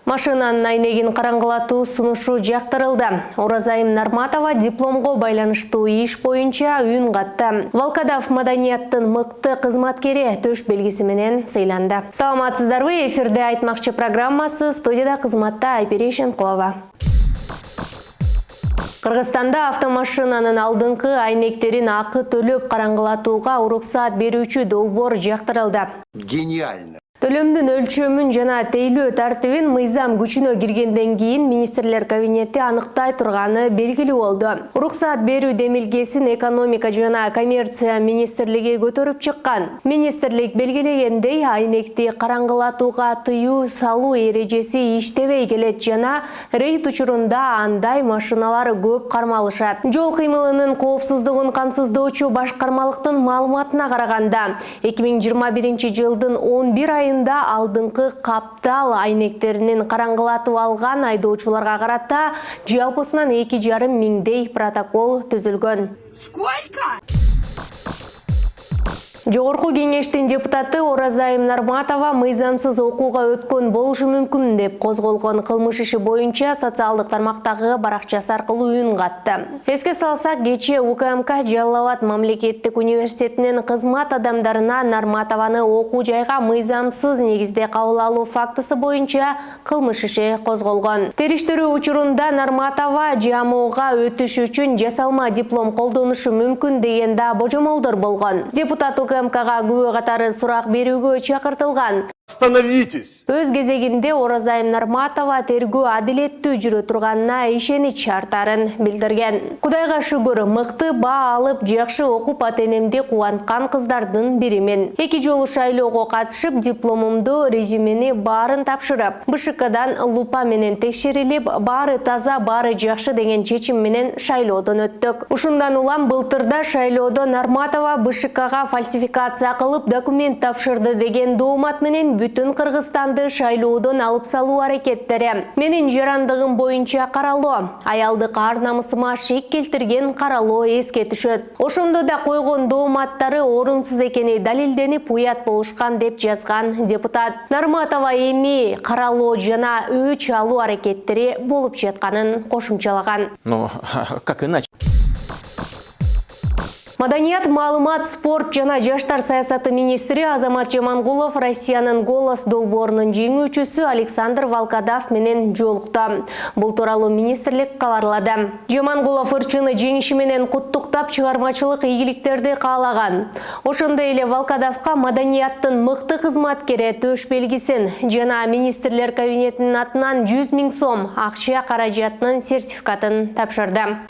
Машинанын айнегин караңгылатуу сунушу жактырылды. Оразайым Нарматова дипломго байланыштуу иш боюнча үн катты. Волкодав маданияттын мыкты кызматкери төш белгиси менен сыйланды. Саламатсыздарбы, эфирде айтмакчы программасы, студияда кызматта Айпери Шенкулова. Кыргызстанда автомашинанын алдыңкы айнектерин акы төлөп караңгылатууга уруксаат берүүчү долбоор жактырылды. Гениально. Төлөмдүн өлчөмүн жана тейлөө тартибин мыйзам күчүнө киргенден кийин министрлер кабинети аныктай турганы белгилүү болду. Уруксаат берүү демилгесин экономика жана коммерция министрлиги көтөрүп чыккан. Министрлик белгилегендей, айнекти караңгылатууга тыюу салуу эрежеси иштебей келет жана рейд учурунда андай машиналар көп кармалышат. Жол кыймылынын коопсуздугун камсыздоочу башкармалыктын маалыматына караганда 2021 жылдын 11 айында алдыңкы каптал айнектеринин караңгылатып алган айдоочуларга карата жалпысынан 2,5 миңдей протокол түзүлгөн. Сколько? Жогорку кеңештин депутаты Оразайым Нарматова мыйзамсыз окууга өткөн болушу мүмкүн деп козголгон кылмыш иши боюнча социалдык тармактагы баракчасы аркылуу үн катты. Эске салсак, кечээ УКМК Жалал Абад мамлекеттик университетинин кызмат адамдарына Нарматованы окуу жайга мыйзамсыз негизде кабыл алуу фактысы боюнча кылмыш иши козголгон. Териштирүү учурунда Нарматова жамоого өтүш үчүн жасалма диплом колдонушу мүмкүн деген да божомолдор болгон. Депутат УКМКга күбө катары сурак берүүгө чакыртылган. Остановитесь! Өз кезегинде Оразайым Нарматова тергөө адилеттүү жүрө турганына ишенич артарын билдирген. Кудайга шүгүр, мыкты баа алып, жакшы окуп атенемди кубанткан кыздардын биримен. 2 жолу шайлоого катышып, дипломумду, резюмени баарын тапшырып, БШКдан лупа менен текшерилип, баары таза, баары жакшы деген чечим менен шайлоодон өттүк. Ушундан улам былтырда шайлоодо Нарматова БШКга фальсификация кылып документ тапшырды деген доомат менен бүтүн Кыргызстанды шайлоодон алып салуу аракеттери. Менин жарандыгым боюнча каралоо, аялдык ар намысыма шек келтирген каралоо эске түшөт. Ошондо да койгон дооматтары орунсуз экени далилденип уят болушкан деп жазган депутат. Нарматова эми каралоо жана өч алуу аракеттери болуп жатканын кошумчалаган. Но как иначе? Маданият, маалымат, спорт жана жаштар саясаты министри Азамат Жамангулов Россиянын «Голос» долбоорунун жеңүүчүсү Александр Волкодав менен жолукту. Бул тууралуу министрлик кабарлады. Жамангулов ырчыны жеңиши менен куттуктап, чыгармачылык ийгиликтерди каалаган. Ошондой эле Волкодавка маданияттын мыкты кызматкери төш белгисин жана министрлер кабинетинин атынан 100 000 сом акча каражатынын сертификатын тапшырды.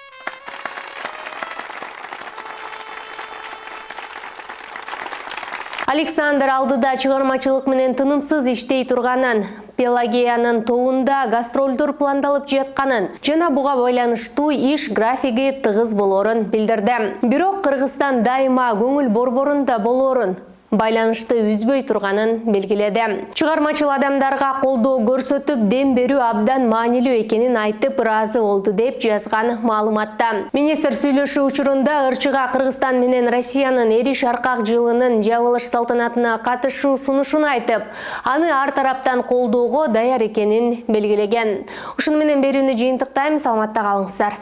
Александр алдыда чыгармачылык менен тынымсыз иштей турганын, Пелагеянын тобунда гастролдор пландалып жатканын жана буга байланыштуу иш графиги тыгыз болорун билдирди. Бирок Кыргызстан дайыма көңүл борборунда болорун, байланышты үзбөй турганын белгиледи. Чыгармачыл адамдарга колдоо көрсөтүп, дем берүү абдан маанилүү экенин айтып ыраазы болду деп жазган маалыматта. Министр сүйлөшүү учурунда ырчыга Кыргызстан менен Россиянын Эриш Аркак жылынын жабылыш салтанатына катышуу сунушун айтып, аны ар тараптан колдоого даяр экенин белгилеген. Ушуну менен берүүнү жыйынтыктайм, саламатта калыңыздар.